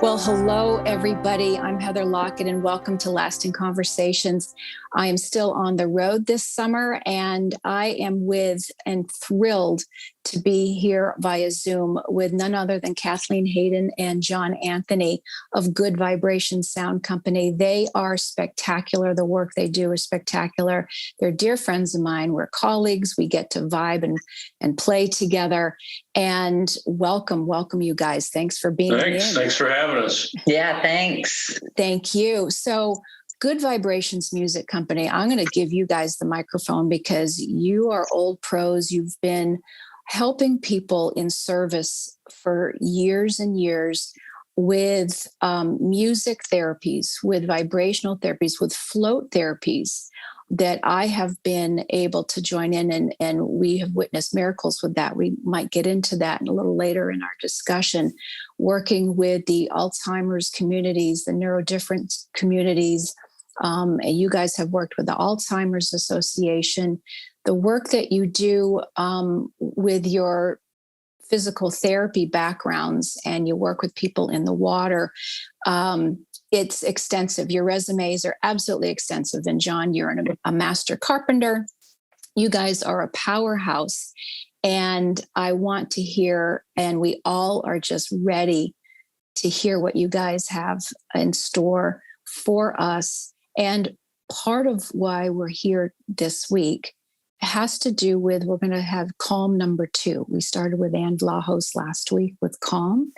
Well, hello, everybody. I'm Heather Lockett, and welcome to Lasting Conversations. I am still on the road this summer, and I am with and thrilled to be here via Zoom with none other than Kathleen Haden and John Anthony of Good Vibration Sound Company. They are spectacular. The work they do is spectacular. They're dear friends of mine. We're colleagues. We get to vibe and play together. And welcome, you guys. Thanks for being in. Thanks for having us. Yeah, thanks. Thank you. So, Good Vibrations Music Company, I'm going to give you guys the microphone because you are old pros. You've been helping people in service for years and years with music therapies, with vibrational therapies, with float therapies that I have been able to join in, and we have witnessed miracles with that. We might get into that a little later in our discussion, working with the Alzheimer's communities, the neurodifferent communities. And you guys have worked with the Alzheimer's Association. The work that you do with your physical therapy backgrounds, and you work with people in the water, it's extensive. Your resumes are absolutely extensive. And John, you're a master carpenter. You guys are a powerhouse. And I want to hear, and we all are just ready to hear what you guys have in store for us. And part of why we're here this week has to do with, we're going to have Calm number 2. We started with Ann Vlahos last week with Calm.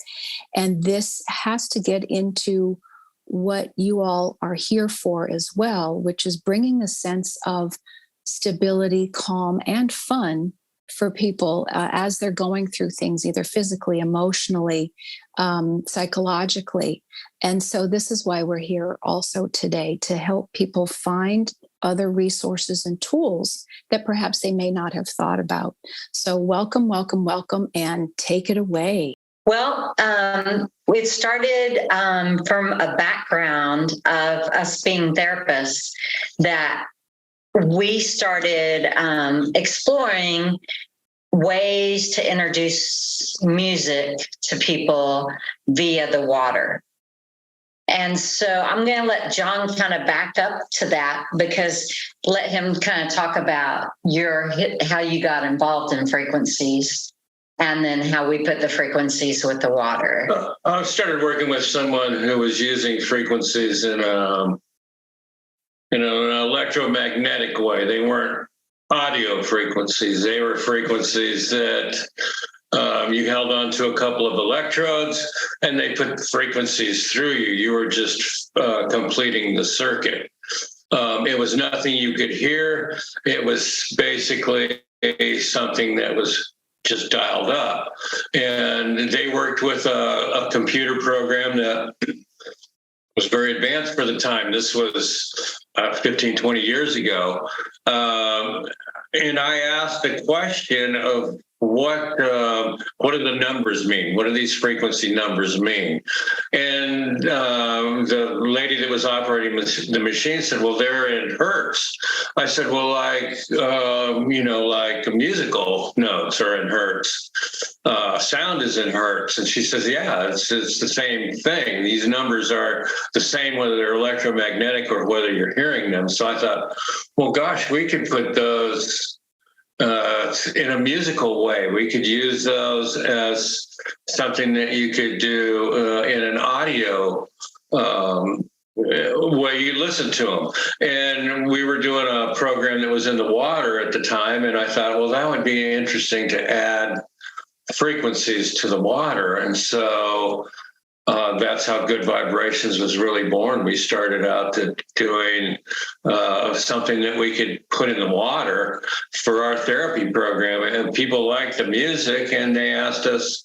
And this has to get into what you all are here for as well, which is bringing a sense of stability, calm, and fun for people as they're going through things, either physically, emotionally, psychologically. And so this is why we're here also today, to help people find other resources and tools that perhaps they may not have thought about. So welcome, and take it away. Well, it started from a background of us being therapists, that we started exploring ways to introduce music to people via the water. And so I'm going to let John kind of back up to that, because let him kind of talk about how you got involved in frequencies, and then how we put the frequencies with the water. I started working with someone who was using frequencies in an electromagnetic way. They weren't audio frequencies. They were frequencies that you held on to a couple of electrodes and they put frequencies through you. You were just completing the circuit. It was nothing you could hear. It was basically something that was just dialed up. And they worked with a computer program that was very advanced for the time. This was 15, 20 years ago. And I asked the question of what do the numbers mean? What do these frequency numbers mean? And the lady that was operating the machine said, well, they're in hertz. I said, well, like musical notes are in hertz. Sound is in hertz. And she says, yeah, it's the same thing. These numbers are the same whether they're electromagnetic or whether you're hearing them. So I thought, well, gosh, we could put those in a musical way. We could use those as something that you could do in an audio way you listen to them. And we were doing a program that was in the water at the time. And I thought, well, that would be interesting to add frequencies to the water. And so that's how Good Vibrations was really born. We started out doing something that we could put in the water for our therapy program. And people liked the music, and they asked us,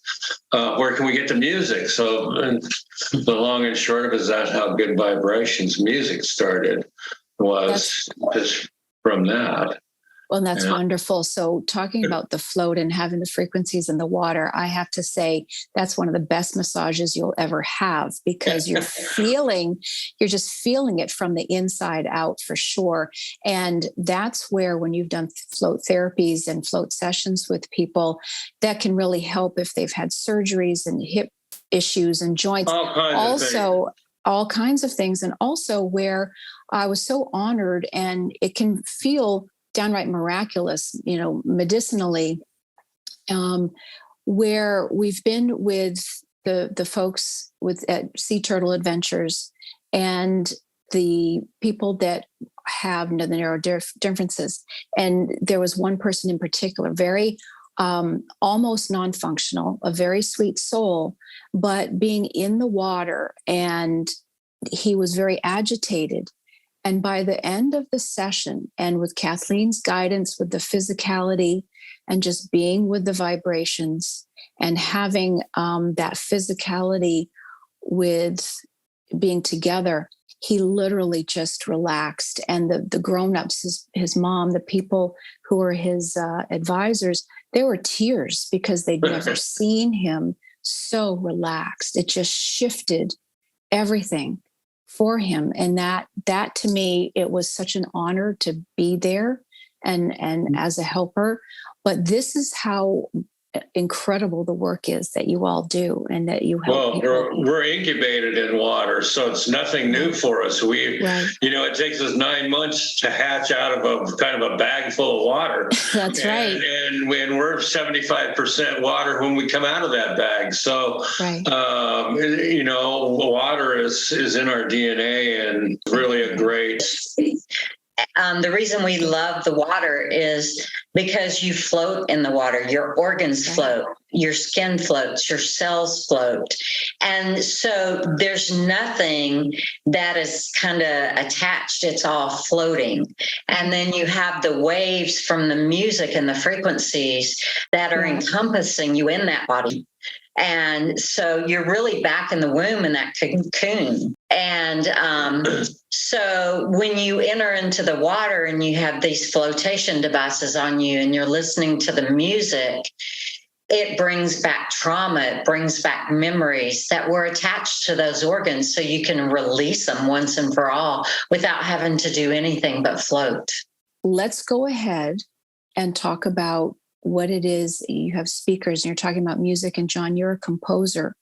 where can we get the music? So the long and short of it is that's how Good Vibrations music started, was just from that. Well, that's wonderful. So talking about the float and having the frequencies in the water, I have to say that's one of the best massages you'll ever have, because you're just feeling it from the inside out for sure. And that's where, when you've done float therapies and float sessions with people, that can really help if they've had surgeries and hip issues and joints. All kinds of things. Also, all kinds of things. And also where I was so honored, and it can feel downright miraculous, medicinally, where we've been with the folks at Sea Turtle Adventures and the people that have the neuro differences. And there was one person in particular, very almost non-functional, a very sweet soul, but being in the water, and he was very agitated. And by the end of the session, and with Kathleen's guidance, with the physicality and just being with the vibrations and having that physicality with being together, he literally just relaxed. And the grown-ups, his mom, the people who were his advisors, there were tears because they'd never seen him so relaxed. It just shifted everything for him. And that to me, it was such an honor to be there and as a helper. But this is how incredible the work is that you all do, and that you help. Well, we're incubated in water, so it's nothing new for us. It takes us 9 months to hatch out of a kind of a bag full of water. That's right. And when we're 75% water when we come out of that bag. So, water is in our DNA, and really a great. The reason we love the water is because you float in the water. Your organs float, your skin floats, your cells float. And so there's nothing that is kind of attached. It's all floating. And then you have the waves from the music and the frequencies that are encompassing you in that body. And so you're really back in the womb in that cocoon. And so when you enter into the water and you have these flotation devices on you and you're listening to the music, it brings back trauma. It brings back memories that were attached to those organs, so you can release them once and for all without having to do anything but float. Let's go ahead and talk about what it is. You have speakers and you're talking about music, and John, you're a composer.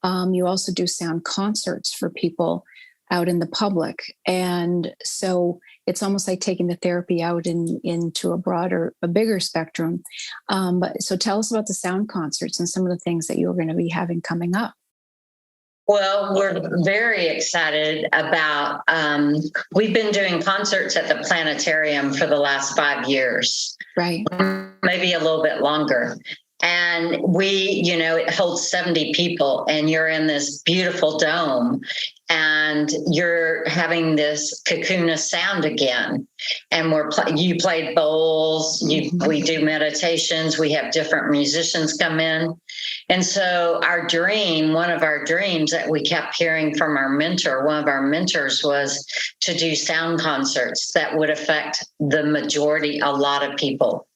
You also do sound concerts for people out in the public. And so it's almost like taking the therapy out into a bigger spectrum. But so tell us about the sound concerts and some of the things that you're going to be having coming up. Well, we're very excited about, we've been doing concerts at the planetarium for the last 5 years. Right. Maybe a little bit longer. And it holds 70 people, and you're in this beautiful dome, and you're having this cocoon of sound again. And you played bowls, we do meditations, we have different musicians come in. And so one of our dreams that we kept hearing from our mentor, one of our mentors, was to do sound concerts that would affect the majority, a lot of people.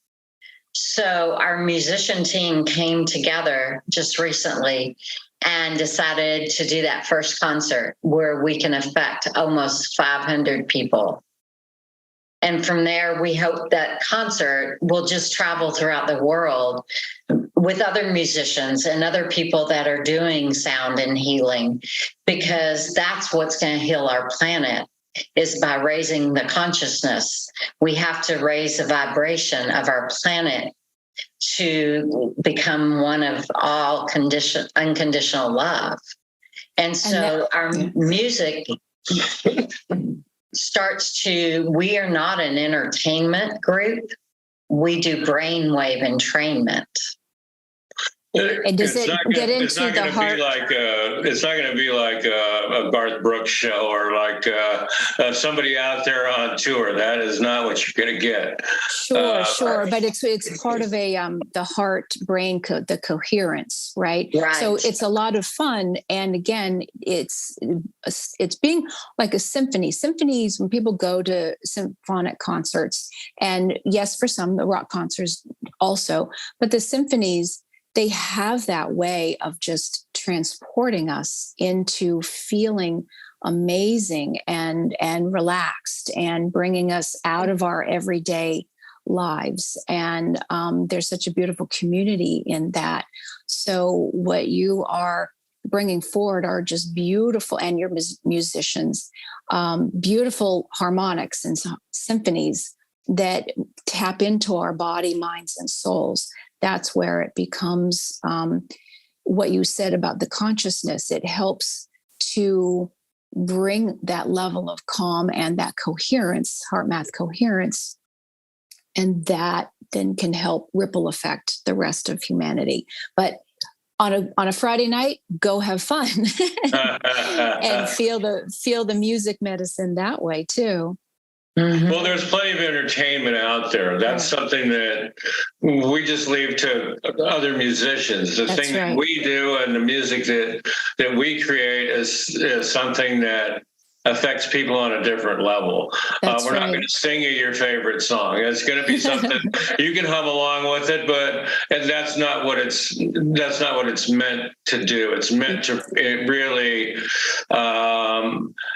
So our musician team came together just recently and decided to do that first concert where we can affect almost 500 people. And from there, we hope that concert will just travel throughout the world with other musicians and other people that are doing sound and healing, because that's what's going to heal our planet, is by raising the consciousness. We have to raise the vibration of our planet to become one of all unconditional love. And so our music we are not an entertainment group. We do brainwave entrainment. And does it get into the heart? It's not going to be like a Garth Brooks show or like somebody out there on tour. That is not what you're going to get. Sure. But it's part of the heart brain, the coherence, right? Right. So it's a lot of fun. And again, it's being like a symphony. Symphonies, when people go to symphonic concerts, and yes, for some, the rock concerts also, but the symphonies, they have that way of just transporting us into feeling amazing and relaxed, and bringing us out of our everyday lives. And there's such a beautiful community in that. So what you are bringing forward are just beautiful, and your musicians, beautiful harmonics and symphonies that tap into our body, minds, and souls. That's where it becomes what you said about the consciousness. It helps to bring that level of calm and that coherence, heart math coherence, and that then can help ripple affect the rest of humanity. But on a Friday night, go have fun and feel the music medicine that way too. Mm-hmm. Well, there's plenty of entertainment out there. That's something that we just leave to other musicians. The thing that we do and the music that we create is something that affects people on a different level. We're not going to sing you your favorite song. It's going to be something you can hum along with it, and that's not what it's meant to do. It's meant to really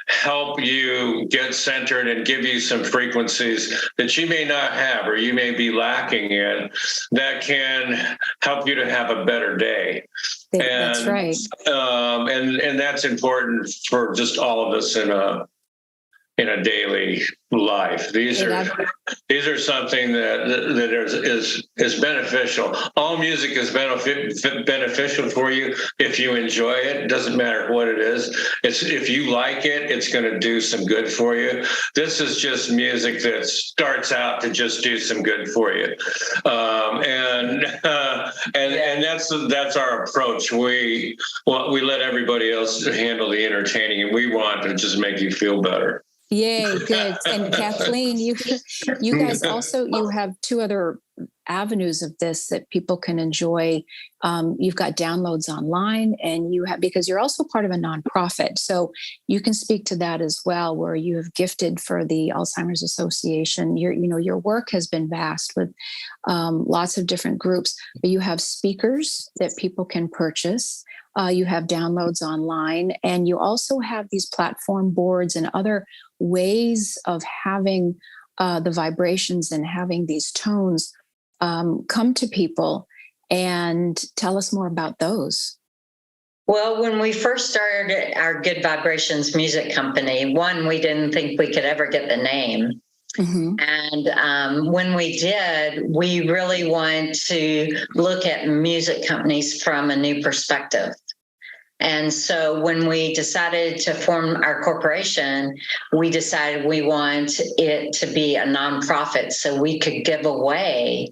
help you get centered and give you some frequencies that you may not have or you may be lacking in that can help you to have a better day. That's right. And that's important for just all of us in a daily life. These are something that is beneficial. All music is beneficial for you if you enjoy it. It doesn't matter what it is. If you like it, it's going to do some good for you. This is just music that starts out to just do some good for you, and that's our approach. We let everybody else handle the entertaining, and we want to just make you feel better. Yay, good. And Kathleen, you guys also, you have two other avenues of this that people can enjoy. You've got downloads online, and because you're also part of a nonprofit. So you can speak to that as well, where you have gifted for the Alzheimer's Association. Your work has been vast with lots of different groups, but you have speakers that people can purchase. You have downloads online, and you also have these platform boards and other ways of having the vibrations and having these tones come to people. And tell us more about those. Well, when we first started our Good Vibrations music company, we didn't think we could ever get the name. Mm-hmm. And when we did, we really wanted to look at music companies from a new perspective. And so when we decided to form our corporation, we decided we want it to be a nonprofit so we could give away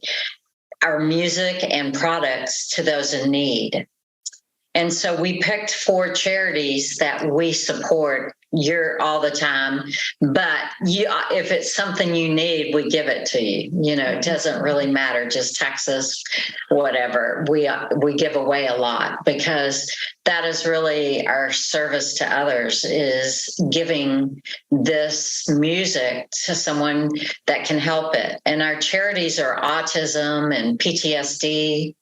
our music and products to those in need. And so we picked 4 charities that we support all the time. But if it's something you need, we give it to you. It doesn't really matter. Just text us, whatever. We give away a lot because that is really our service to others, is giving this music to someone that can help it. And our charities are Autism and PTSD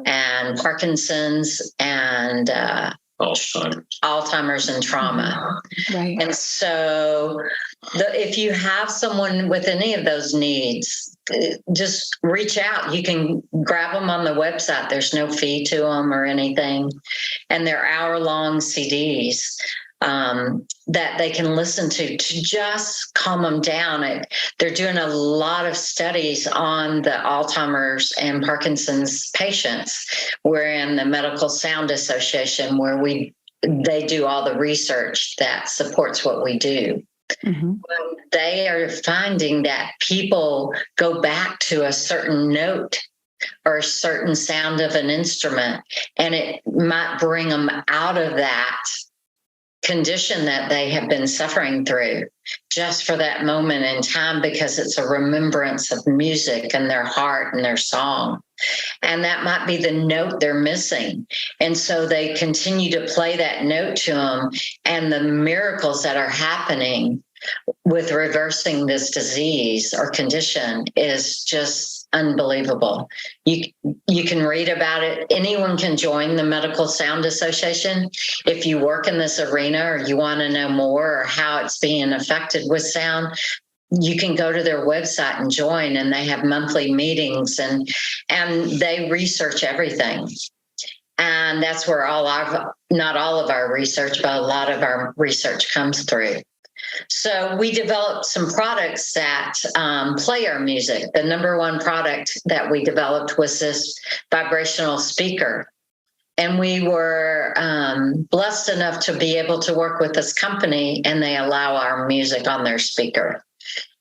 and Parkinson's and Alzheimer's and trauma. Right. And so if you have someone with any of those needs, just reach out. You can grab them on the website. There's no fee to them or anything. And they're hour-long CDs that they can listen to just calm them down. They're doing a lot of studies on the Alzheimer's and Parkinson's patients. We're in the Medical Sound Association, where they do all the research that supports what we do. Mm-hmm. They are finding that people go back to a certain note or a certain sound of an instrument, and it might bring them out of that condition that they have been suffering through just for that moment in time, because it's a remembrance of music and their heart and their song. And that might be the note they're missing. And so they continue to play that note to them, and the miracles that are happening with reversing this disease or condition is just unbelievable. You can read about it. Anyone can join the Medical Sound Association. If you work in this arena or you want to know more or how it's being affected with sound, you can go to their website and join, and they have monthly meetings and they research everything. And that's where not all of our research, but a lot of our research comes through. So we developed some products that play our music. The number one product that we developed was this vibrational speaker. And we were blessed enough to be able to work with this company, and they allow our music on their speaker.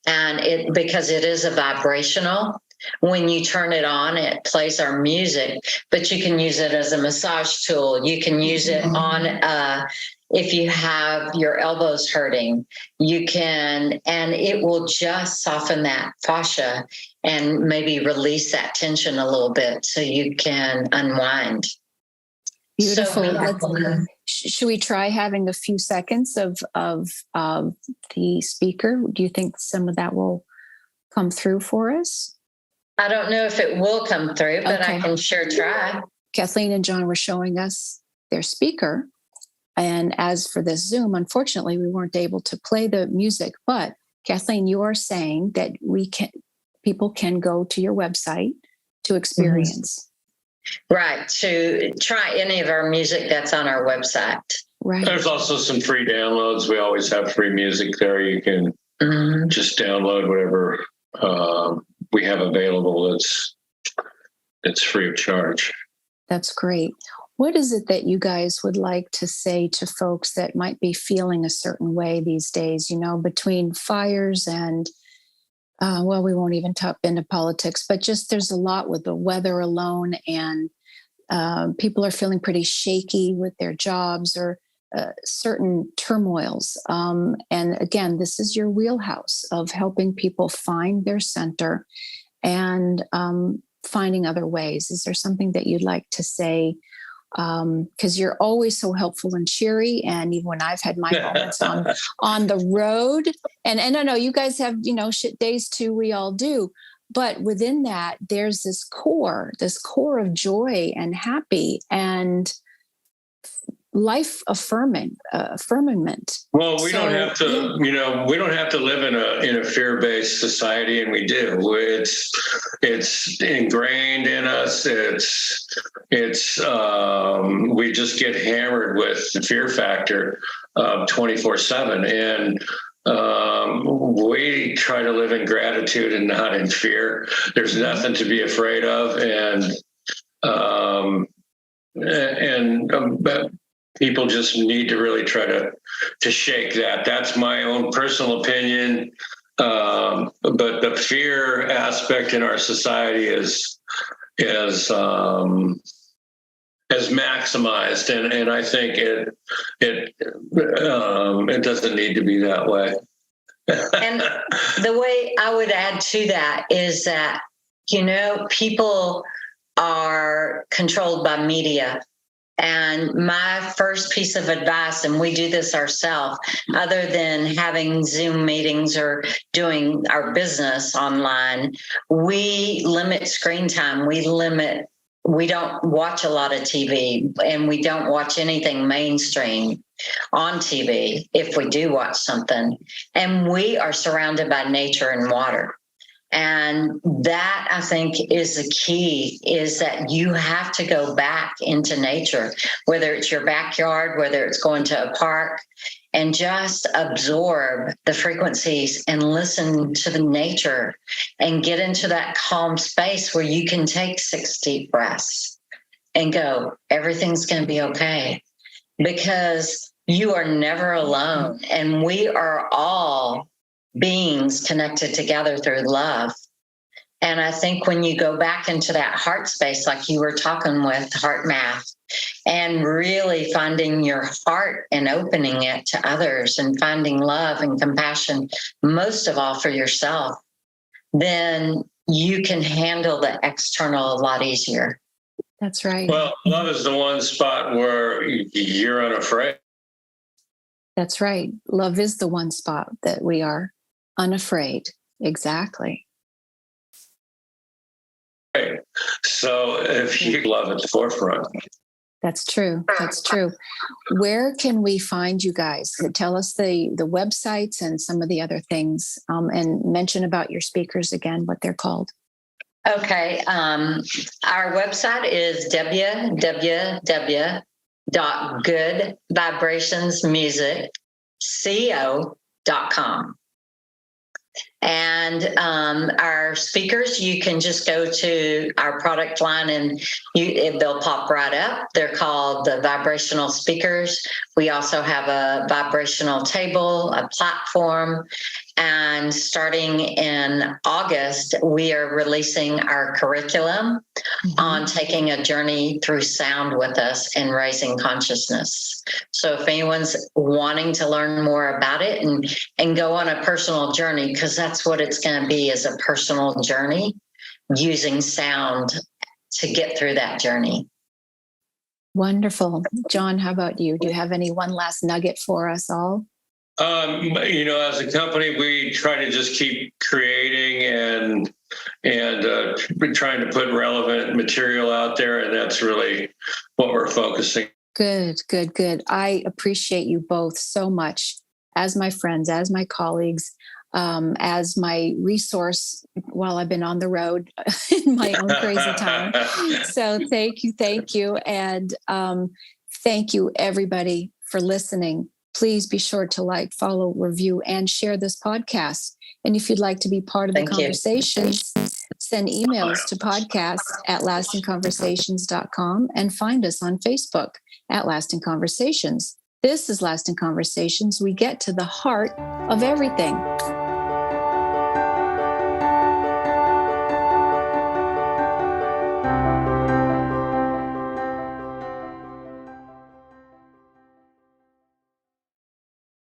And because it is a vibrational, when you turn it on, it plays our music, but you can use it as a massage tool. You can use it on, if you have your elbows hurting, you can, and it will just soften that fascia and maybe release that tension a little bit so you can unwind. Beautiful. So should we try having a few seconds of the speaker? Do you think some of that will come through for us? I don't know if it will come through, but Okay. I can sure try. Kathleen and John were showing us their speaker. And as for this Zoom, unfortunately, we weren't able to play the music. But Kathleen, you are saying that people can go to your website to experience. Right. To try any of our music that's on our website. Right. There's also some free downloads. We always have free music there. You can just download whatever we have available. It's free of charge. That's great. What is it that you guys would like to say to folks that might be feeling a certain way these days, between fires and, we won't even talk into politics, but just there's a lot with the weather alone, and people are feeling pretty shaky with their jobs or certain turmoils. And again, this is your wheelhouse of helping people find their center and finding other ways. Is there something that you'd like to say? Because you're always so helpful and cheery, and even when I've had my moments on the road, and I know you guys have shit days too, we all do, but within that there's this core of joy and happy and life affirmament. Well, we don't have to, we don't have to live in a fear-based society, and we do. It's ingrained in us. We just get hammered with the fear factor 24/7, and we try to live in gratitude and not in fear. There's nothing to be afraid of, but people just need to really try to shake that. That's my own personal opinion. But the fear aspect in our society is maximized, and I think it doesn't need to be that way. And the way I would add to that is that, people are controlled by media. And my first piece of advice, and we do this ourselves, other than having Zoom meetings or doing our business online, we limit screen time. We don't watch a lot of TV, and we don't watch anything mainstream on TV if we do watch something. And we are surrounded by nature and water. And that, I think, is the key, is that you have to go back into nature, whether it's your backyard, whether it's going to a park, and just absorb the frequencies and listen to the nature and get into that calm space where you can take 6 deep breaths and go, everything's going to be okay, because you are never alone. And we are all beings connected together through love. And I think when you go back into that heart space, like you were talking with heart math, and really finding your heart and opening it to others and finding love and compassion, most of all for yourself, then you can handle the external a lot easier. That's right. Well, love is the one spot where you're unafraid. That's right. Love is the one spot that we are unafraid. Exactly. Right. So if you love at the forefront. That's true. That's true. Where can we find you guys? Tell us the websites and some of the other things, and mention about your speakers again, what they're called. Okay. Our website is www.goodvibrationsmusic.co.com. And our speakers, you can just go to our product line and they'll pop right up. They're called the vibrational speakers. We also have a vibrational table, a platform. And starting in August, we are releasing our curriculum on taking a journey through sound with us and raising consciousness. So if anyone's wanting to learn more about it and go on a personal journey, because that's what it's going to be, is a personal journey using sound to get through that journey. Wonderful. John, how about you? Do you have any one last nugget for us all? As a company, we try to just keep creating and we're trying to put relevant material out there, and that's really what we're focusing. Good. I appreciate you both so much as my friends, as my colleagues, as my resource while I've been on the road in my own crazy time. So thank you. And thank you, everybody, for listening. Please be sure to like, follow, review, and share this podcast. And if you'd like to be part of the conversations, send emails to podcast@lastingconversations.com and find us on Facebook at Lasting Conversations. This is Lasting Conversations. We get to the heart of everything.